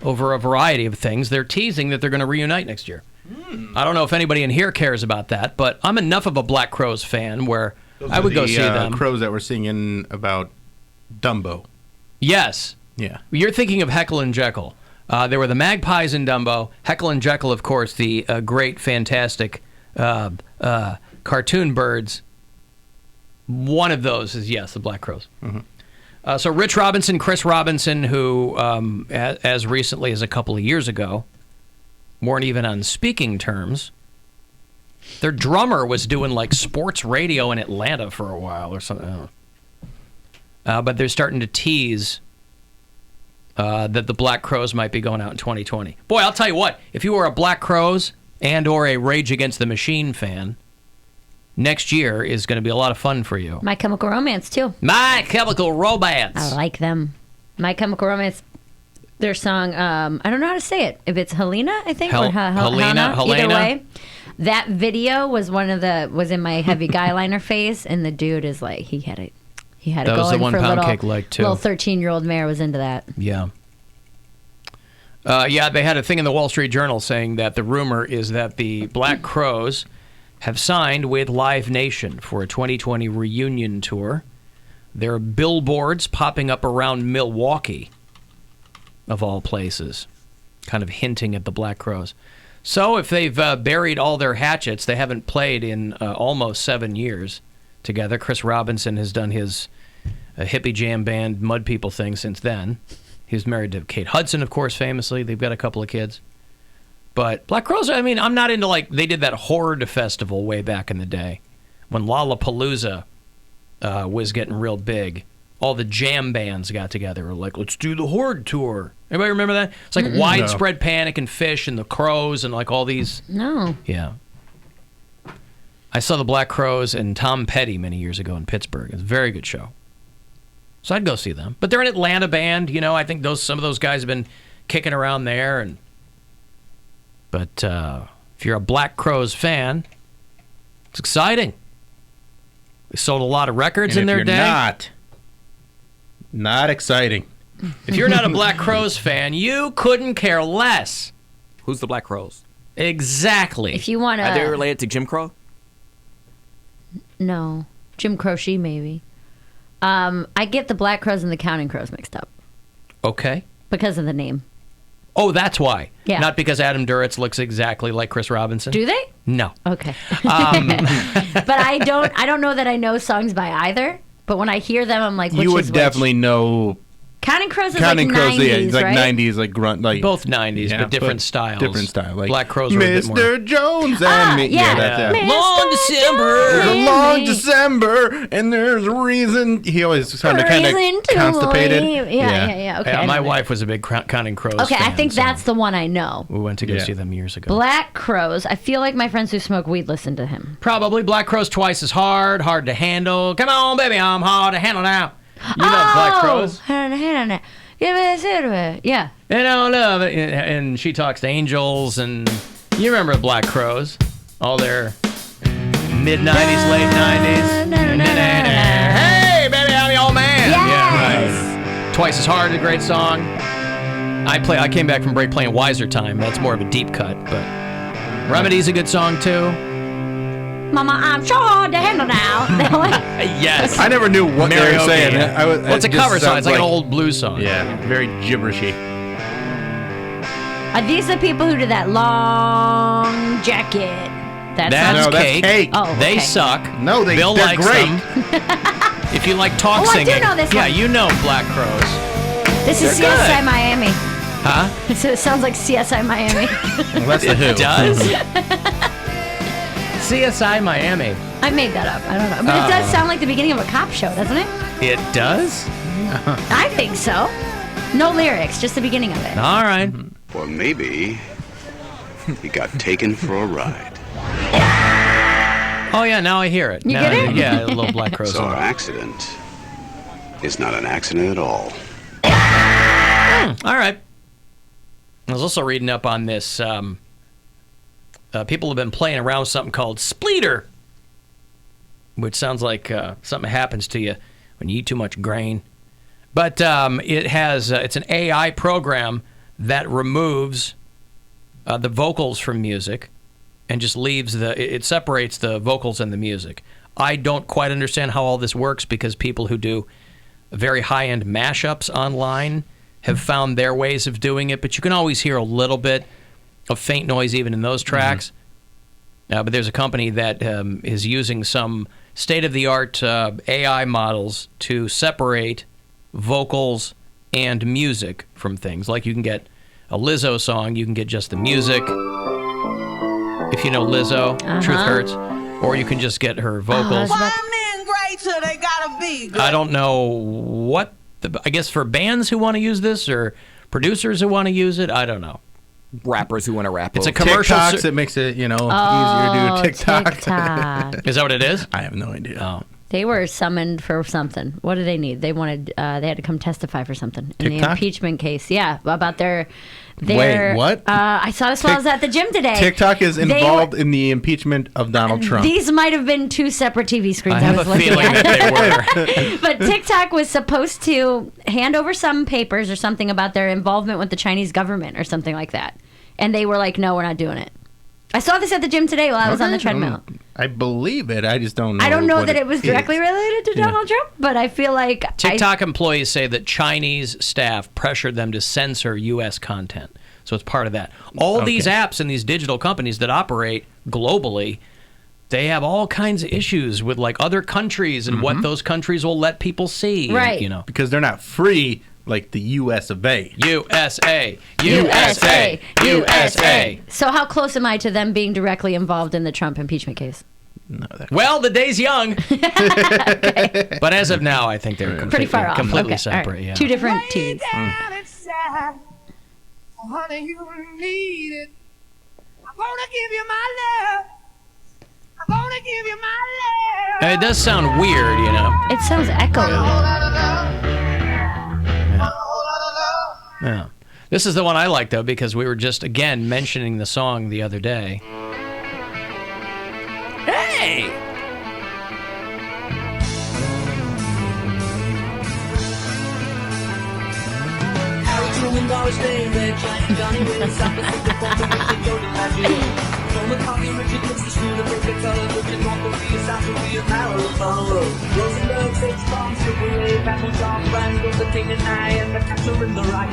over a variety of things. They're teasing that they're going to reunite next year. I don't know if anybody in here cares about that, but I'm enough of a Black Crowes fan where I would go see them. Crows that we're singing about Dumbo. Yes. Yeah. You're thinking of Heckle and Jekyll. There were the Magpies in Dumbo. Heckle and Jekyll, of course, the great, fantastic cartoon birds. One of those is, yes, the Black Crowes. Mm-hmm. So Rich Robinson, Chris Robinson, who as recently as a couple of years ago, weren't even on speaking terms. Their drummer was doing like sports radio in Atlanta for a while or something. But they're starting to tease that the Black Crowes might be going out in 2020. Boy, I'll tell you what, if you were a Black Crowes and or a Rage Against the Machine fan, next year is going to be a lot of fun for you. My Chemical Romance, too. My Chemical Romance. I like them. My Chemical Romance, their song, I don't know how to say it. If it's Helena, I think, or Helena. Either way, that video was was in my heavy guy liner phase, and the dude is like, he had it that going was the one for Poundcake liked, too. Little 13-year-old Mare was into that. Yeah. Yeah, they had a thing in the Wall Street Journal saying that the rumor is that the Black Crowes have signed with Live Nation for a 2020 reunion tour. There are billboards popping up around Milwaukee, of all places, kind of hinting at the Black Crowes. So if they've buried all their hatchets, they haven't played in almost 7 years together. Chris Robinson has done his hippie jam band Mud People thing since then. He's married to Kate Hudson, of course, famously. They've got a couple of kids. But Black Crowes, I mean, I'm not into, like, they did that Horde festival way back in the day when Lollapalooza was getting real big. All the jam bands got together, were like, let's do the Horde tour. Anybody remember that? It's like Widespread Panic and Fish and the Crows and like all these. No. Yeah. I saw the Black Crowes and Tom Petty many years ago in Pittsburgh. It's a very good show. So I'd go see them. But they're an Atlanta band, you know. I think some of those guys have been kicking around there. But if you're a Black Crowes fan, it's exciting. They sold a lot of records in their day. Not exciting. If you're not a Black Crowes fan, you couldn't care less. Who's the Black Crowes? Exactly. If you want to... Are they related to Jim Crow? No. Jim Croce, maybe. I get the Black Crowes and the Counting Crows mixed up. Okay. Because of the name. Oh, that's why. Yeah. Not because Adam Duritz looks exactly like Chris Robinson. Do they? No. Okay. But I don't know that I know songs by either. But when I hear them, I'm like, which is which? You would definitely know. Counting Crows is like 90s, yeah, it's like right? 90s, like grunt, like both 90s, yeah, but different styles. Different style, like Black Crowes were a bit more. Mr. Jones and me. Yeah. That's it. Long December. There's a long December, and there's a reason. He always sounded kind of constipated. Yeah. Okay. My wife was a big Counting Crows Okay, fan, I think that's the one I know. We went to go see them years ago. Black Crowes. I feel like my friends who smoke weed listen to him. Probably. Black Crowes twice as hard to handle. Come on, baby, I'm hard to handle now. You know Black Crowes. Yeah. And I love it. And she talks to angels, and you remember Black Crowes, all their mid-90s, late 90s. Hey, baby, I'm your man. Yes. Yeah, right. Twice as hard, a great song. I came back from break playing Wiser Time. That's more of a deep cut, but Remedy's a good song too. Mama, I'm sure to handle now. Yes. I never knew what they were saying. Well, it's a cover song. It's like an old blues song. Yeah, very gibberishy. Are these the people who did that long jacket? That's Cake. Oh, okay. They suck. No, they're likes great. them. If you like talk singing. I do know this one. Yeah, you know Black Crowes. This is They're CSI good. Miami. Huh? It sounds like CSI Miami. Well, that's the Who. It does? CSI Miami. I made that up. I don't know. But it does sound like the beginning of a cop show, doesn't it? It does? I think so. No lyrics, just the beginning of it. All right. Or maybe he got taken for a ride. Oh, yeah, now I hear it. You now, get it? Yeah, a little Black Crowes. So our accident is not an accident at all. All right. I was also reading up on this. People have been playing around with something called Spleeter, which sounds like something happens to you when you eat too much grain. But it's an AI program that removes the vocals from music and just leaves it separates the vocals and the music. I don't quite understand how all this works because people who do very high-end mashups online have found their ways of doing it, but you can always hear a little bit of faint noise even in those tracks. But there's a company that is using some state-of-the-art AI models to separate vocals and music from things. Like you can get a Lizzo song, you can get just the music, if you know Lizzo, Truth Hurts, or you can just get her vocals. I don't know what, I guess for bands who want to use this or producers who want to use it, I don't know. Rappers who want to rap. It's a commercial. TikToks, it makes it, easier to do a TikTok. TikTok. Is that what it is? I have no idea. Oh. They were summoned for something. What did they need? They wanted. They had to come testify for something in the impeachment case. Yeah, about their. Wait, what? I saw this while I was at the gym today. TikTok is involved in the impeachment of Donald Trump. These might have been two separate TV screens. I have a feeling that they were. But TikTok was supposed to hand over some papers or something about their involvement with the Chinese government or something like that. And they were like, no, we're not doing it. I saw this at the gym today while I was on the treadmill. I believe it. I just don't know. I don't know that it was directly related to Donald Trump, but I feel like... TikTok employees say that Chinese staff pressured them to censor U.S. content. So it's part of that. All these apps and these digital companies that operate globally, they have all kinds of issues with like other countries and what those countries will let people see. Right. And, because they're not free like the U.S. of A. USA. USA. USA. So how close am I to them being directly involved in the Trump impeachment case? No, well, the day's young. Okay. But as of now, I think they're pretty far off. Completely Okay. separate. Right. Yeah. Two different TVs. Honey, you need it. I'm gonna give you my love. I'm gonna give you my love. And it does sound weird, you know. It sounds echoey. Yeah. This is the one I like, though, because we were just, again, mentioning the song the other day. Hey!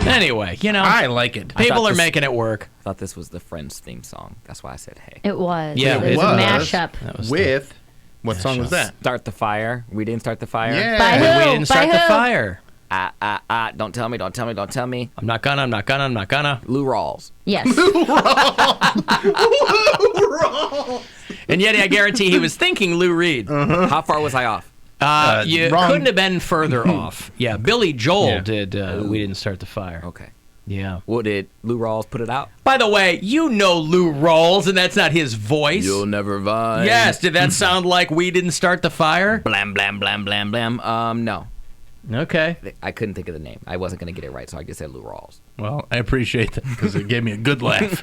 Anyway, you know, I like it. People are making it work. I thought this was the Friends theme song. That's why I said, hey. It was. Yeah, it was a mashup. With what song was that? Start the Fire. We didn't start the fire. Yeah. By who? We didn't start By the who? fire. Don't tell me. I'm not gonna. Yes. Lou Rawls. And yet I guarantee he was thinking Lou Reed. How far was I off? You wrong. couldn't have been further off. Yeah, Billy Joel did We Didn't Start the Fire. Okay. Yeah. Well, did Lou Rawls put it out? By the way, you know Lou Rawls, and that's not his voice. You'll never find. Yes, did that sound like We Didn't Start the Fire? Blam, blam, blam, blam, blam. No. Okay. I couldn't think of the name. I wasn't going to get it right, so I just said Lou Rawls. Well, I appreciate that because it gave me a good laugh.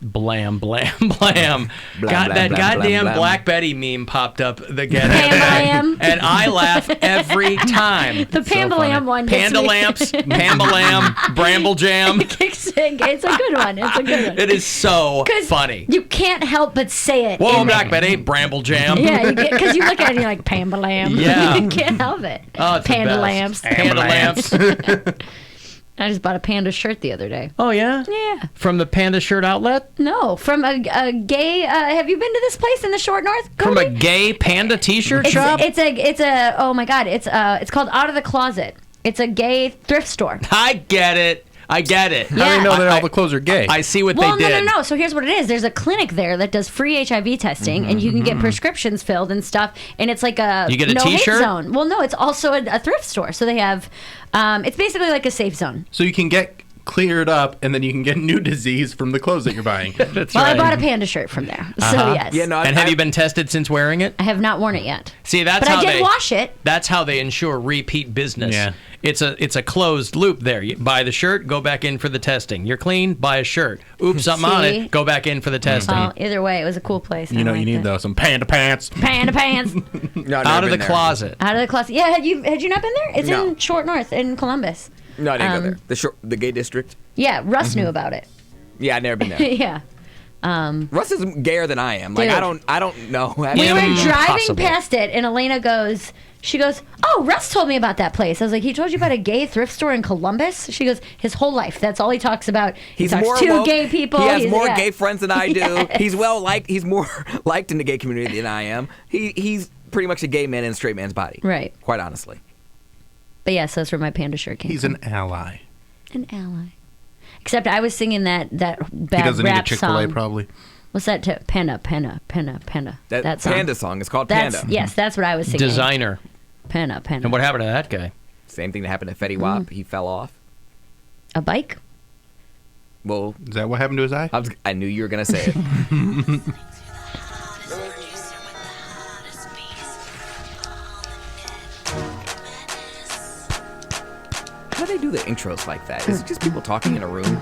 Blam, blam, blam. God, that blam, goddamn blam. Black Betty meme popped up again. Pam-blam. And I laugh every time. The Pam-blam one. gets Panda me. lamps, Pam-blam, Bramble Jam. It's a good one. It's a good one. It is so 'Cause funny. You can't help but say it. Whoa, in Black there. Betty, Bramble Jam. Yeah, because you look at it and you're like, Pam-blam. Yeah. You can't help it. Oh, it's the Panda best. lamps. Panda lamps. I just bought a panda shirt the other day. Oh, yeah? Yeah. From the Panda Shirt Outlet? No, from a gay. Have you been to this place in the Short North? From a Cody? gay panda T-shirt shop? It's a. Oh my God! It's called Out of the Closet. It's a gay thrift store. I get it. How do you Yeah. know that all the clothes are gay? I see what Well, they did. no. So here's what it is. There's a clinic there that does free HIV testing, and you can get prescriptions filled and stuff. And it's like a You get a no hate T-shirt? zone. Well, no, it's also a thrift store. So they have. It's basically like a safe zone. So you can get cleared up, and then you can get new disease from the clothes that you're buying. That's Well, right. I bought a panda shirt from there. So yes. Yeah, no, And have you been tested since wearing it? I have not worn it yet. See, that's But how I did they wash it. That's how they ensure repeat business. Yeah. It's a closed loop there. You buy the shirt, go back in for the testing. You're clean, buy a shirt. Oops, something on See? it, go back in for the testing. Well, either way, it was a cool place. You know, you need that. those some panda pants. Panda pants. No, I've Out never of the been there. closet. Out of the closet. Yeah, had you not been there? It's No. in Short North in Columbus. No, I didn't go there. The gay district? Yeah, Russ knew about it. Yeah, I've never been there. Yeah. Russ is gayer than I am. Like, Dude. I don't know. We were driving past it, and Elena goes, oh, Russ told me about that place. I was like, he told you about a gay thrift store in Columbus? She goes, his whole life. That's all he talks about. He talks to gay people. He has more gay friends than I do. Yes. He's liked. He's more liked in the gay community than I am. He's pretty much a gay man in a straight man's body. Right. Quite honestly. But yes, that's where my panda shirt came He's from. an ally. An ally. Except I was singing that bad He doesn't need a rap Chick-fil-A song. probably. What's that? Panda. That song. Panda song is called Panda. Yes, that's what I was singing. Designer. Panda. And what happened to that guy? Same thing that happened to Fetty Wap. He fell off. A bike? Well, Is that what happened to his eye? I knew you were going to say it. How do they do the intros like that? Is it just people talking in a room?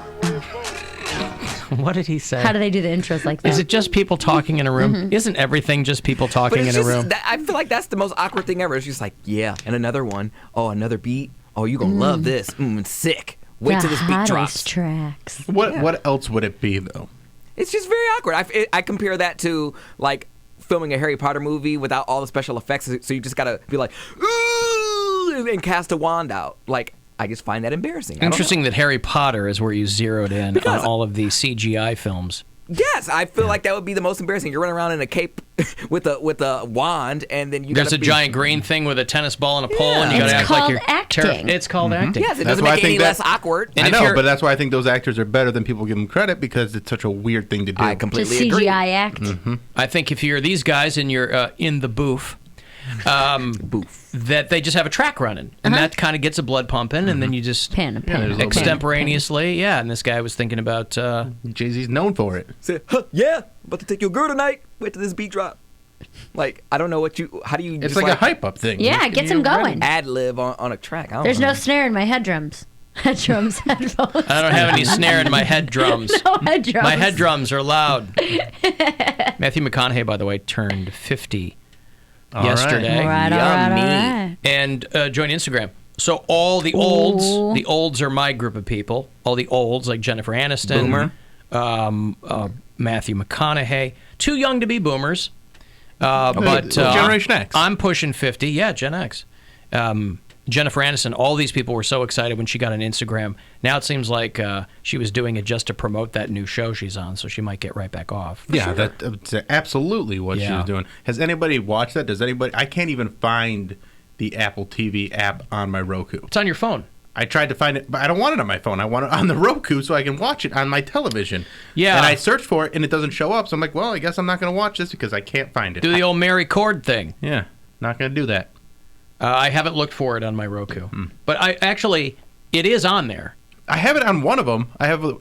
What did he say? How do they do the intros like that? Is it just people talking in a room? Isn't everything just people talking in a room? I feel like that's the most awkward thing ever. It's just like, yeah, and another one. Oh, another beat. Oh, you're going to love this. Sick. Wait till this beat drops. Tracks. What else would it be, though? It's just very awkward. I compare that to, like, filming a Harry Potter movie without all the special effects. So you just got to be like, ooh, and cast a wand out. Like, I just find that embarrassing. Interesting that Harry Potter is where you zeroed in on all of the CGI films. Yes, I feel like that would be the most embarrassing. You're running around in a cape with a wand, and then there's a giant green thing with a tennis ball and a pole, and you got to act like you're acting. It's called acting. Yes, it doesn't make it any less awkward. I know, but that's why I think those actors are better than people give them credit, because it's such a weird thing to do. I completely Just agree. CGI act. I think if you're these guys and you're in the booth, that they just have a track running, and that kind of gets the blood pumping, and then you just Panda. extemporaneously. Yeah, and this guy was thinking about Jay-Z's known for it. Say, yeah, about to take your girl tonight. Wait till this beat drop. Like, I don't know how do you? It's like a hype up thing. Yeah, it gets them going. Ad lib on a track. There's no snare in my head drums. Headphones. I don't have any snare in my head drums. No head drums. My head drums are loud. Matthew McConaughey, by the way, turned 50 yesterday. All right. And joined Instagram. So all the olds are my group of people. All the olds, like Jennifer Aniston, Matthew McConaughey. Too young to be boomers. But Generation X. I'm pushing 50. Yeah, Gen X. Jennifer Aniston, all these people were so excited when she got on Instagram. Now it seems like she was doing it just to promote that new show she's on, so she might get right back off. Yeah, that's absolutely what she was doing. Has anybody watched that? Does anybody? I can't even find the Apple TV app on my Roku. It's on your phone. I tried to find it, but I don't want it on my phone. I want it on the Roku so I can watch it on my television. Yeah. And I searched for it, and it doesn't show up. So I'm like, well, I guess I'm not going to watch this because I can't find it. Do the old Mary Cord thing. Yeah, not going to do that. I haven't looked for it on my Roku. But it is on there. I have it on one of them.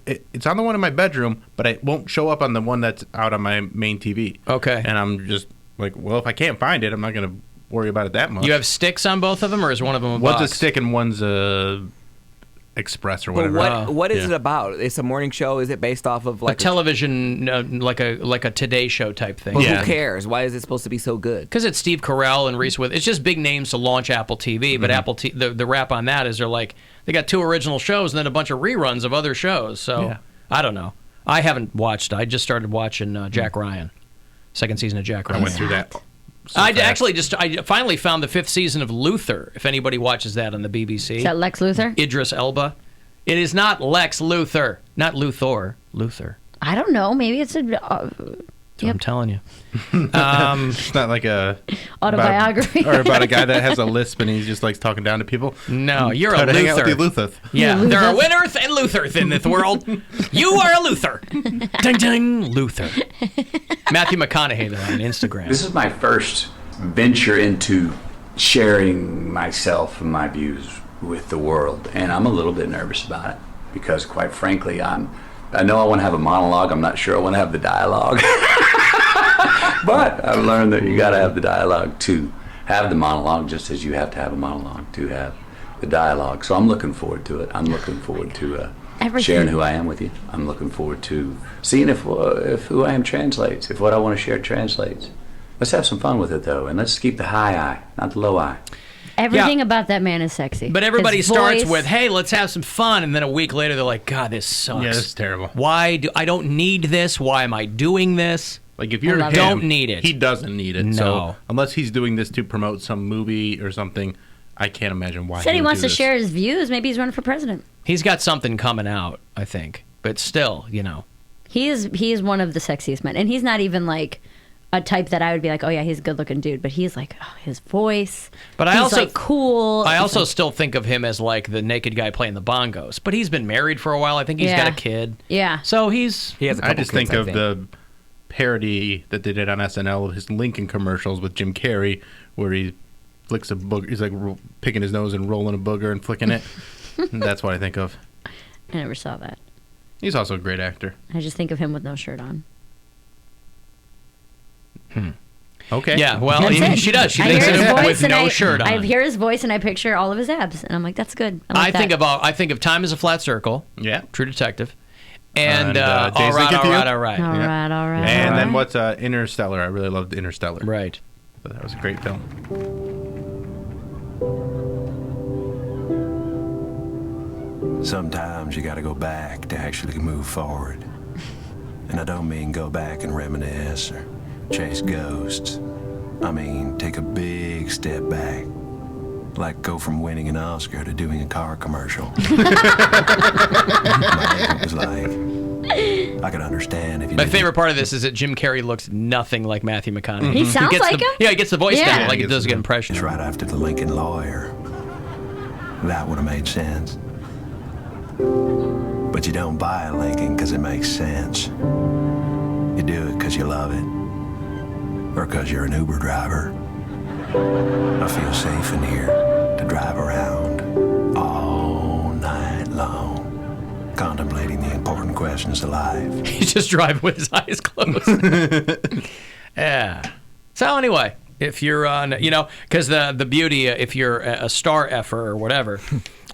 It's on the one in my bedroom, but it won't show up on the one that's out on my main TV. Okay. And I'm just like, well, if I can't find it, I'm not going to worry about it that much. You have sticks on both of them, or is one of them a box? One's a stick and one's a Express or whatever. What is it about? It's a morning show. Is it based off of like a television, like a Today Show type thing? Well, who cares? Why is it supposed to be so good? Because it's Steve Carell and Reese Witherspoon. It's just big names to launch Apple TV. But Apple the rap on that is they got 2 original shows and then a bunch of reruns of other shows. So I don't know. I haven't watched. I just started watching Jack Ryan, second season of Jack Ryan. I went through that. I finally found the 5th season of Luther, if anybody watches that on the BBC. Is that Lex Luthor? Idris Elba. It is not Lex Luthor. Not Luthor. Luther. I don't know. Maybe it's a... That's what I'm telling you. It's not like a... autobiography. Or about a guy that has a lisp and he just likes talking down to people. No, you're a Luther. Hang out with the Luther. Yeah, there are winners and Luthers in this world. You are a Luther. Ding, ding, Luther. Matthew McConaughey, though, on Instagram. This is my first venture into sharing myself and my views with the world, and I'm a little bit nervous about it because, quite frankly, I know I want to have a monologue. I'm not sure I want to have the dialogue. But I've learned that you got to have the dialogue to have the monologue, just as you have to have a monologue to have the dialogue. So I'm looking forward to it. I'm looking forward to sharing who I am with you. I'm looking forward to seeing if who I am translates, if what I want to share translates. Let's have some fun with it, though, and let's keep the high I, not the low I. Everything about that man is sexy. But everybody His starts voice. with, "Hey, let's have some fun," and then a week later they're like, "God, this sucks. Yeah, this is terrible. I don't need this? Why am I doing this?" Like if you're him, don't need it. He doesn't need it. No. So unless he's doing this to promote some movie or something, I can't imagine why. Said he would wants do to this. share his views. Maybe he's running for president. He's got something coming out, I think. But still, He is one of the sexiest men, and he's not even like a type that I would be like, oh yeah, he's a good-looking dude. But he's like, oh, his voice. But he's I also like cool. I He's also like, still think of him as like the naked guy playing the bongos. But he's been married for a while. I think he's got a kid. Yeah. So he has a couple I just kids, think of the parody that they did on SNL of his Lincoln commercials with Jim Carrey, where he flicks a booger. He's like picking his nose and rolling a booger and flicking it. And that's what I think of. I never saw that. He's also a great actor. I just think of him with no shirt on. Okay. Yeah, well, That's it. she does. She I thinks hear of his him voice with and no shirt on. I hear his voice and I picture all of his abs, and I'm like, that's good. I think of Time is a Flat Circle. Yeah. True Detective. And Jay's all Thinking right. of You? All right. And then what's Interstellar? I really loved Interstellar. Right. So that was a great film. Sometimes you gotta go back to actually move forward. And I don't mean go back and reminisce or chase ghosts. I mean, take a big step back. Like go from winning an Oscar to doing a car commercial. It was like, I could understand if you My favorite part of this is that Jim Carrey looks nothing like Matthew McConaughey. He sounds gets like him. Yeah, he gets the voice Yeah. down like it does a good impression. It's right after the Lincoln Lawyer. That would have made sense. But you don't buy a Lincoln because it makes sense. You do it because you love it. Or because you're an Uber driver. I feel safe in here to drive around all night long, contemplating the important questions of life. He's just driving with his eyes closed. Yeah. So anyway, if you're on, because the beauty, if you're a star effer or whatever,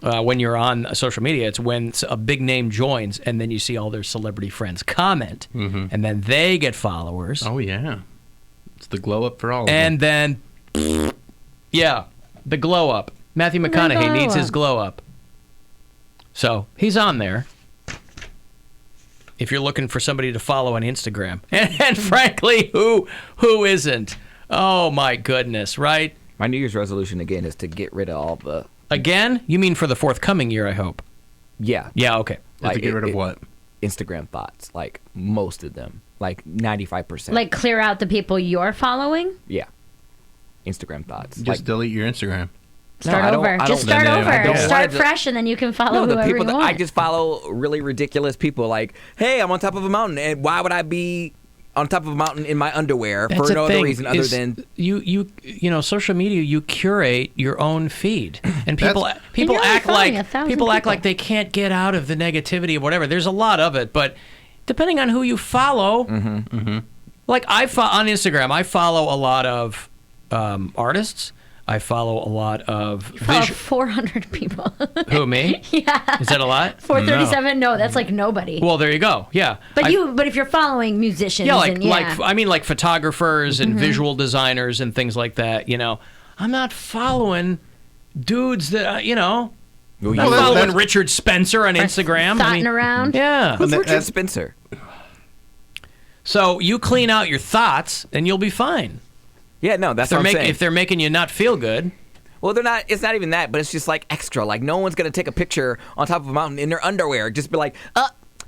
when you're on social media, it's when a big name joins and then you see all their celebrity friends comment, and then they get followers. Oh, yeah. It's the glow up for all of them. And then, yeah, the glow up. Matthew McConaughey needs his glow up. So he's on there. If you're looking for somebody to follow on Instagram, and frankly, who isn't? Oh my goodness, right? My New Year's resolution again is to get rid of all the. Again? You mean for the forthcoming year? I hope. Yeah. Yeah. Okay. To get rid of what? Instagram thoughts, like most of them, like 95%. Like clear out the people you're following? Yeah. Instagram thoughts. Just delete your Instagram. Start over. Just start over. Start fresh, and then you can follow the whoever people you that want. I just follow really ridiculous people. Like, hey, I'm on top of a mountain, and why would I be on top of a mountain in my underwear for no other reason other than you social media? You curate your own feed, and people act like they can't get out of the negativity of whatever. There's a lot of it, but depending on who you follow, like on Instagram, I follow a lot of artists. I follow a lot of... 400 people. Who, me? Yeah. Is that a lot? 437? No, that's like nobody. Well, there you go. Yeah. But if you're following musicians... Yeah, like photographers and visual designers and things like that, I'm not following dudes that, I'm not following Richard Spencer on Instagram. Thotting around. Yeah. Who's Richard Spencer? So you clean out your thoughts and you'll be fine. Yeah, no, that's what I'm saying. If they're making you not feel good. Well, they're not. It's not even that, but it's just like extra. Like no one's gonna take a picture on top of a mountain in their underwear. Just be like,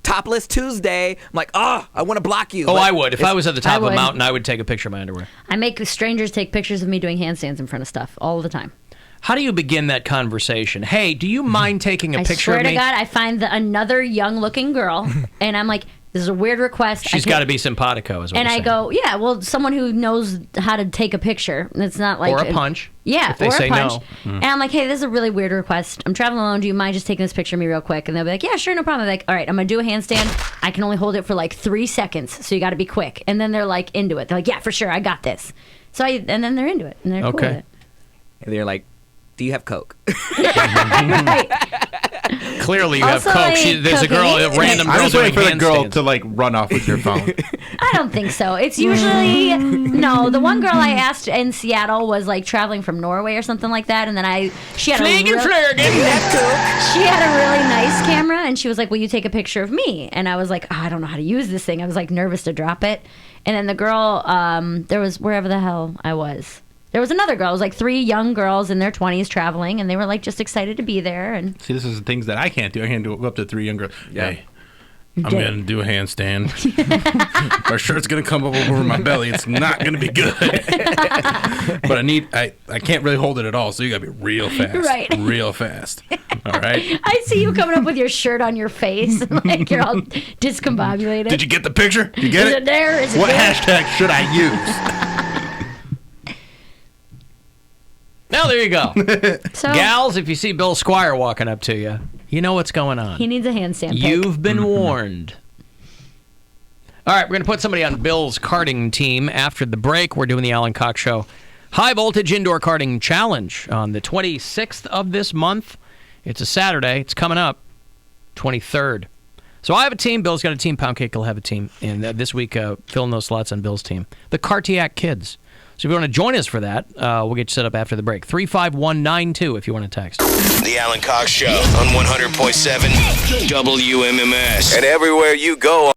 topless Tuesday. I'm like, I want to block you. Oh, I would. If I was at the top of a mountain, I would take a picture of my underwear. I make strangers take pictures of me doing handstands in front of stuff all the time. How do you begin that conversation? Hey, do you mind taking a picture of me? I swear to God, I find another young-looking girl, and I'm like, this is a weird request. She's got to be simpatico, is what and you're I saying. go, yeah, well, someone who knows how to take a picture. It's not like... Or a punch. Yeah, if they or say a punch. no. And I'm like, hey, this is a really weird request. I'm traveling alone. Do you mind just taking this picture of me real quick? And they'll be like, yeah, sure, no problem. I'm like, all right, I'm going to do a handstand. I can only hold it for like 3 seconds, so you got to be quick. And then they're like into it. They're like, yeah, for sure, I got this. And then they're into it, and they're cool with it. And they're like, do you have Coke? Right. Clearly, you have Also, coke. There's a girl, a random girl I'm just doing waiting for the girl handstands. to like run off with your phone. I don't think so. It's usually no. The one girl I asked in Seattle was like traveling from Norway or something like that, and then she had a really nice camera, and she was like, "Will you take a picture of me?" And I was like, I don't know how to use this thing. I was like nervous to drop it. And then the girl, there was wherever the hell I was. There was another girl. It was like 3 young girls in their 20s traveling, and they were like just excited to be there. And see, this is the things that I can't do. I can't go up to 3 young girls. Yeah. Hey, I'm going to do a handstand. My shirt's going to come up over my belly. It's not going to be good. But I can't really hold it at all, so you got to be real fast. Right. Real fast. All right? I see you coming up with your shirt on your face, like you're all discombobulated. Did you get the picture? Did you get Is it there? Is it what there? hashtag should I use? Now there you go. So, Gals, if you see Bill Squire walking up to you, you know what's going on. he needs a handstand pic. You've been warned. All right, we're going to put somebody on Bill's karting team after the break. We're doing the Alan Cox Show High Voltage Indoor Karting Challenge on the 26th of this month. It's a Saturday. It's coming up, 23rd. So I have a team. Bill's got a team. Poundcake will have a team. And this week, filling those slots on Bill's team. The Cartiac Kids. So if you want to join us for that, we'll get you set up after the break. 35192 if you want to text. The Alan Cox Show on 100.7 WMMS. And everywhere you go